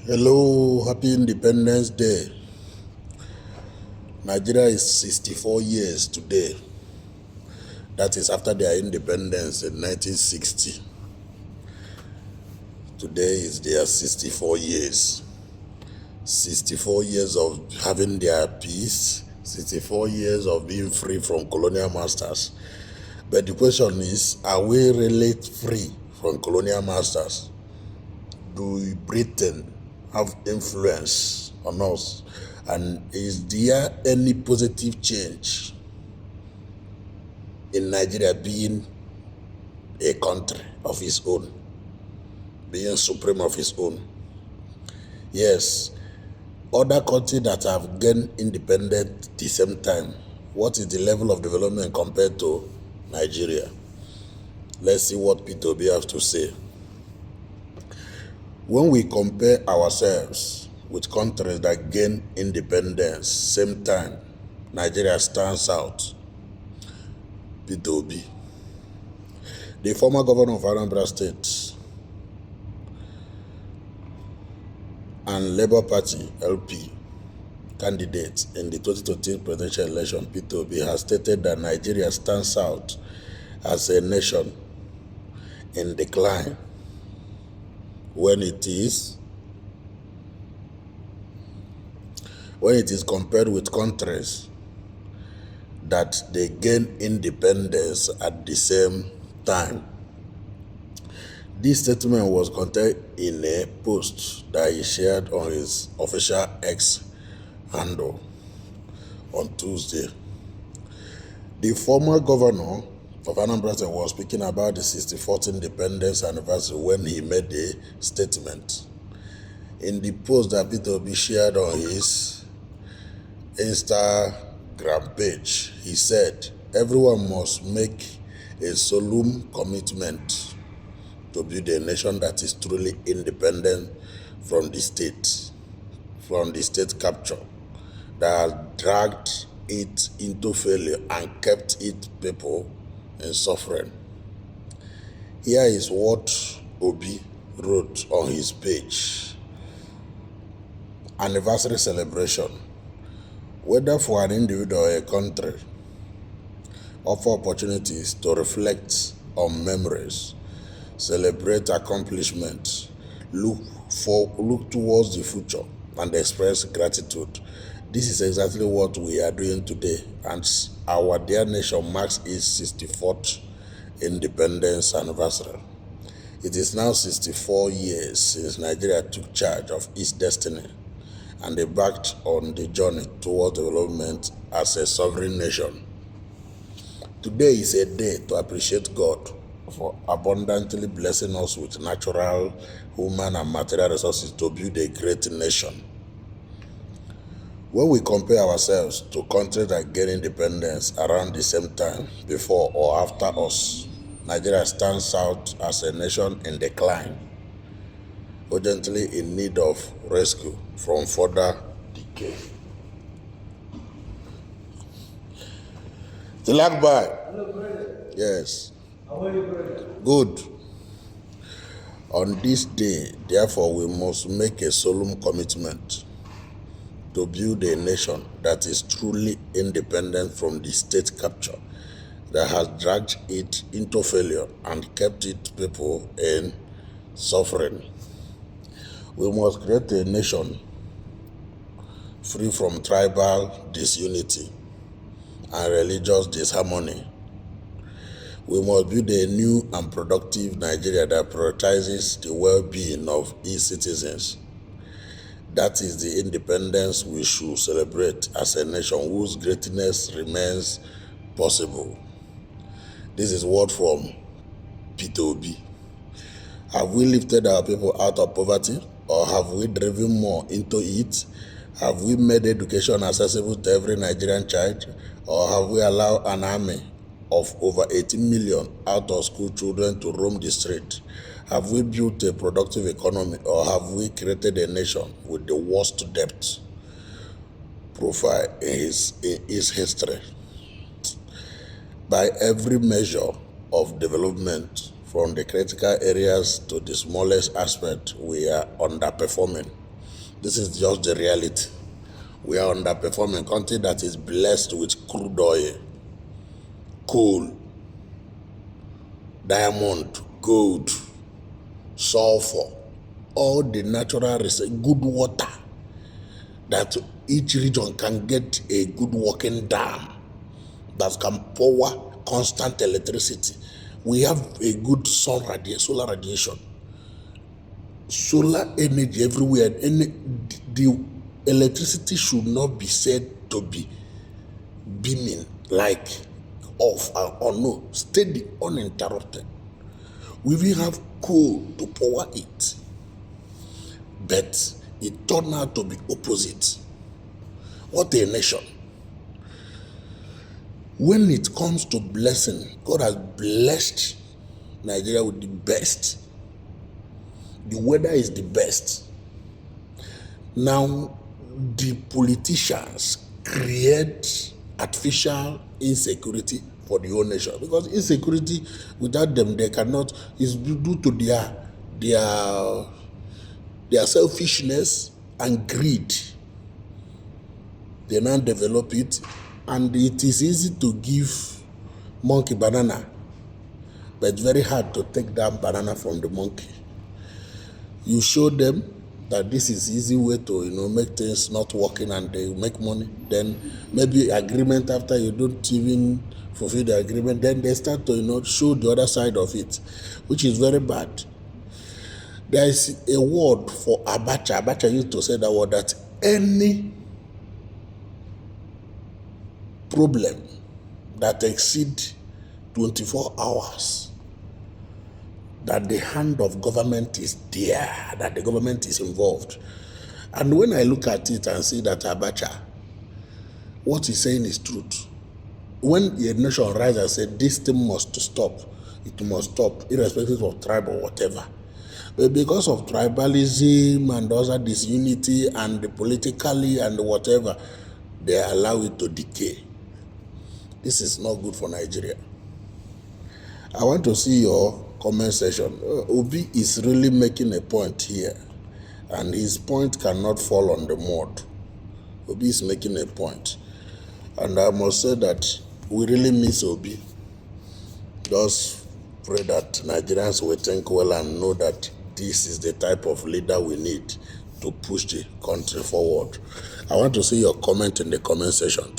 Hello, happy Independence Day. Nigeria is 64 years today. That is after their independence in 1960. Today is their 64 years. 64 years of having their peace, 64 years of being free from colonial masters. But the question is, are we really free from colonial masters? Do Britain have influence on us? And is there any positive change in Nigeria being a country of its own, being supreme of its own? Yes, other countries that have gained independence at the same time, what is the level of development compared to Nigeria? Let's see what Peter Obi has to say. When we compare ourselves with countries that gain independence same time, Nigeria stands out. Peter Obi, the former governor of Anambra State and Labour Party LP candidate in the 2020 presidential election, Peter Obi, has stated that Nigeria stands out as a nation in decline when it is compared with countries that they gain independence at the same time. This statement was contained in a post that he shared on his official X handle on Tuesday. The former governor of Anambra State was speaking about the 64th independence anniversary when he made a statement. In the post that Peter Obi shared on his Instagram page, he said, everyone must make a solemn commitment to build a nation that is truly independent from the state capture that has dragged it into failure and kept its people in suffering. Here is what Obi wrote on his page. Anniversary celebration, whether for an individual or a country, offer opportunities to reflect on memories, celebrate accomplishments, look towards the future, and express gratitude. This is exactly what we are doing today, and our dear nation marks its 64th independence anniversary. It is now 64 years since Nigeria took charge of its destiny and embarked on the journey towards development as a sovereign nation. Today is a day to appreciate God for abundantly blessing us with natural, human, and material resources to build a great nation. When we compare ourselves to countries that gain independence around the same time, before or after us, Nigeria stands out as a nation in decline, urgently in need of rescue from further decay. Tilakbai. Hello, brother. Yes. How are you, brother? Good. On this day, therefore, we must make a solemn commitment to build a nation that is truly independent from the state capture that has dragged it into failure and kept its people in suffering. We must create a nation free from tribal disunity and religious disharmony. We must build a new and productive Nigeria that prioritizes the well-being of its citizens. That is the independence we should celebrate as a nation whose greatness remains possible. This is word from Peter Obi. Have we lifted our people out of poverty, or have we driven more into it? Have we made education accessible to every Nigerian child, or have we allowed an army of over 18 million out-of-school children to roam the street? Have we built a productive economy, or have we created a nation with the worst debt profile in its history? By every measure of development, from the critical areas to the smallest aspect, we are underperforming. This is just the reality. We are underperforming a country that is blessed with crude oil, coal, diamond, gold, sulfur, all the natural good water, that each region can get a good working dam that can power constant electricity. We have a good solar radiation, solar energy everywhere. The electricity should not be said to be beaming like off or no, steady, uninterrupted. We will have coal to power it, but it turned out to be opposite. What a nation. When it comes to blessing, God has blessed Nigeria with the best. The weather is the best. Now, the politicians create artificial insecurity for the whole nation, because insecurity, without them, they cannot, is due to their selfishness and greed. They now develop it, and it is easy to give monkey banana, but it's very hard to take that banana from the monkey. You show them that this is easy way to make things not working and they make money, then maybe agreement, after you don't even fulfill the agreement, then they start to show the other side of it, which is very bad. There is a word for Abacha. Abacha used to say that word, that any problem that exceed 24 hours, that the hand of government is there, that the government is involved. And when I look at it and see that Abacha, what he's saying is truth. When a nation rises and says this thing must stop, it must stop, irrespective of tribe or whatever. But because of tribalism and other disunity and politically and whatever, they allow it to decay. This is not good for Nigeria. I want to see your comment section. Obi is really making a point here, and his point cannot fall on the mud. Obi is making a point, and I must say that we really miss Obi. Just pray that Nigerians will think well and know that this is the type of leader we need to push the country forward. I want to see your comment in the comment section.